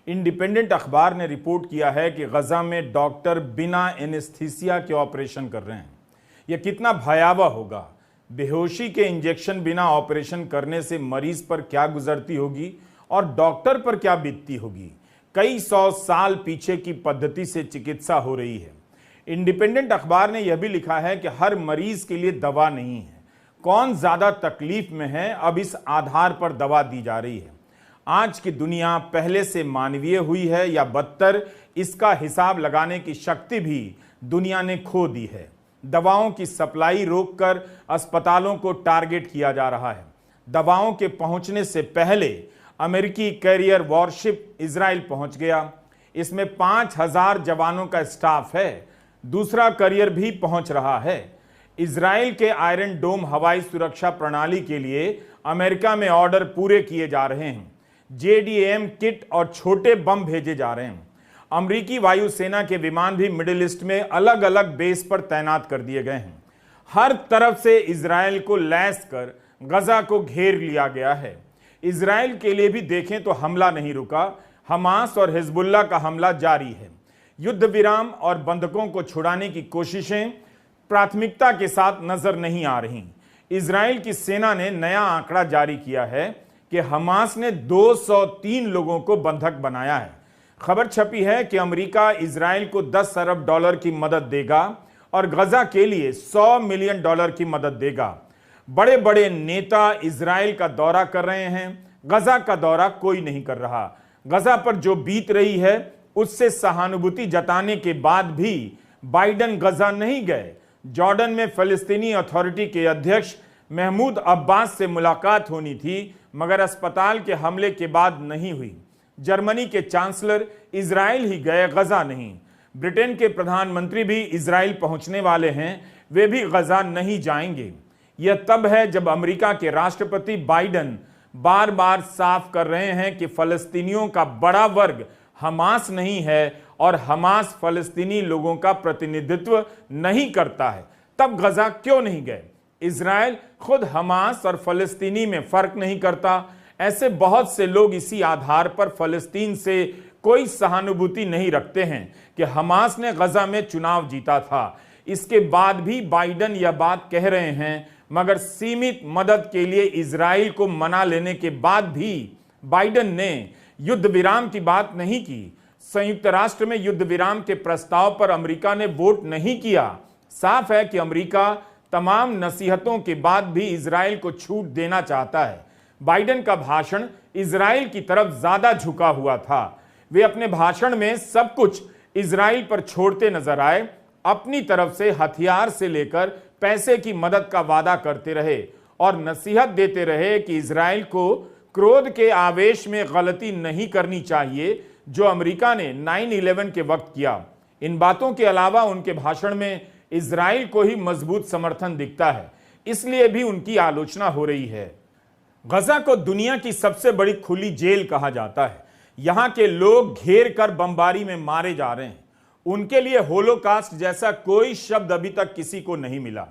Independent अखबार ने report किया है कि गजा में डॉक्टर बिना एनेस्थीसिया के ऑपरेशन कर रहे हैं। यह कितना भयावह होगा। बेहोशी के इंजेक्शन बिना ऑपरेशन करने से मरीज पर क्या गुजरती होगी और डॉक्टर पर क्या बीतती होगी। कई सौ साल पीछे की पद्धति से चिकित्सा हो रही है। इंडिपेंडेंट अखबार ने यह भी लिखा है कि हर मरीज के लिए दवा नहीं है। कौन ज्यादा तकलीफ में है, अब इस आधार पर दवा दी जा रही है। आज की दुनिया पहले से मानवीय हुई है या बदतर, इसका हिसाब लगाने की शक्ति भी दुनिया ने खो दी है। दवाओं की सप्लाई रोककर अस्पतालों को टारगेट किया जा रहा है। दवाओं के पहुंचने से पहले अमेरिकी कैरियर वॉरशिप इजराइल पहुंच गया। इसमें 5000 जवानों का स्टाफ है। दूसरा कैरियर भी पहुंच रहा है। इजराइल के आयरन डोम हवाई सुरक्षा प्रणाली के लिए अमेरिका में ऑर्डर पूरे किए जा रहे हैं। JDAM किट और छोटे बम भेजे जा रहे हैं। अमेरिकी वायुसेना के विमान भी मिडिल ईस्ट में अलग अलग बेस पर तैनात कर दिए गए हैं। हर तरफ से इजराइल को लैस कर गजा को घेर लिया गया है। इजराइल के लिए भी देखें तो हमला नहीं रुका। हमास और हिजबुल्लाह का हमला जारी है। युद्ध विराम और बंधकों को छुड़ाने की कोशिशें प्राथमिकता के साथ नजर नहीं आ रही। इजराइल की सेना ने नया आंकड़ा जारी किया है कि हमास ने 203 लोगों को बंधक बनाया है। खबर छपी है कि अमेरिका इजराइल को 10 अरब डॉलर की मदद देगा और गजा के लिए 100 मिलियन डॉलर की मदद देगा। बड़े बड़े नेता इजराइल का दौरा कर रहे हैं। गजा का दौरा कोई नहीं कर रहा। गजा पर जो बीत रही है उससे सहानुभूति जताने के बाद भी बाइडन गजा नहीं गए। जॉर्डन में फलस्तीनी अथॉरिटी के अध्यक्ष महमूद अब्बास से मुलाकात होनी थी, मगर अस्पताल के हमले के बाद नहीं हुई। जर्मनी के चांसलर इजराइल ही गए, गजा नहीं। ब्रिटेन के प्रधानमंत्री भी इजराइल पहुंचने वाले हैं, वे भी गजा नहीं जाएंगे। यह तब है जब अमेरिका के राष्ट्रपति बाइडन बार बार साफ कर रहे हैं कि फलस्तीनियों का बड़ा वर्ग हमास नहीं है और हमास फलस्तीनी लोगों का प्रतिनिधित्व नहीं करता है। तब गजा क्यों नहीं गए? इजराइल खुद हमास और फलस्तीनी में फर्क नहीं करता। ऐसे बहुत से लोग इसी आधार पर फलस्तीन से कोई सहानुभूति नहीं रखते हैं कि हमास ने गजा में चुनाव जीता था। इसके बाद भी बाइडन यह बात कह रहे हैं, मगर सीमित मदद के लिए इजराइल को मना लेने के बाद भी बाइडन ने युद्ध विराम की बात नहीं की। संयुक्त राष्ट्र में युद्ध विराम के प्रस्ताव पर अमेरिका ने वोट नहीं किया। साफ है कि अमेरिका तमाम नसीहतों के बाद भी इजराइल को छूट देना चाहता है। बाइडन का भाषण इजराइल की तरफ ज्यादा झुका हुआ था। वे अपने भाषण में सब कुछ इजराइल पर छोड़ते नजर आए। अपनी तरफ से हथियार से लेकर पैसे की मदद का वादा करते रहे और नसीहत देते रहे कि इजराइल को क्रोध के आवेश में गलती नहीं करनी चाहिए जो अमेरिका ने 9/11 के वक्त किया। इन बातों के अलावा उनके भाषण में इजराइल को ही मजबूत समर्थन दिखता है, इसलिए भी उनकी आलोचना हो रही है। गजा को दुनिया की सबसे बड़ी खुली जेल कहा जाता है। यहां के लोग घेर कर बमबारी में मारे जा रहे हैं। उनके लिए होलोकास्ट जैसा कोई शब्द अभी तक किसी को नहीं मिला।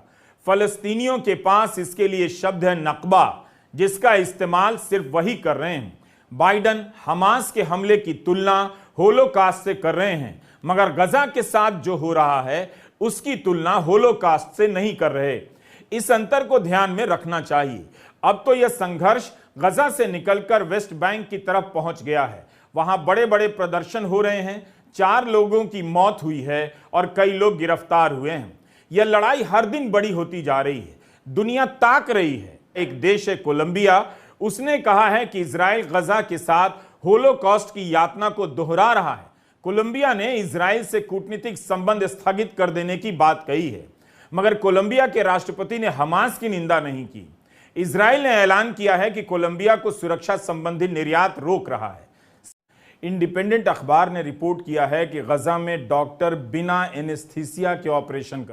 फलस्तीनियों के पास इसके लिए शब्द है नकबा, जिसका इस्तेमाल सिर्फ वही कर रहे हैं। बाइडन हमास के हमले की तुलना होलोकास्ट से कर रहे हैं, मगर गजा के साथ जो हो रहा है उसकी तुलना होलोकास्ट से नहीं कर रहे। इस अंतर को ध्यान में रखना चाहिए। अब तो यह संघर्ष गजा से निकलकर वेस्ट बैंक की तरफ पहुंच गया है। वहां बड़े बड़े प्रदर्शन हो रहे हैं। 4 लोगों की मौत हुई है और कई लोग गिरफ्तार हुए हैं। यह लड़ाई हर दिन बड़ी होती जा रही है। दुनिया ताक रही है। एक देश है कोलंबिया, उसने कहा है कि इजराइल गजा के साथ होलोकॉस्ट की यातना को दोहरा रहा है। कोलंबिया ने इजराइल से कूटनीतिक संबंध स्थगित कर देने की बात कही है, मगर कोलंबिया के राष्ट्रपति ने हमास की निंदा नहीं की। इजराइल ने ऐलान किया है कि कोलंबिया को सुरक्षा संबंधी निर्यात रोक रहा है। इंडिपेंडेंट अखबार ने रिपोर्ट किया है कि गजा में डॉक्टर बिना एनेस्थीसिया के ऑपरेशन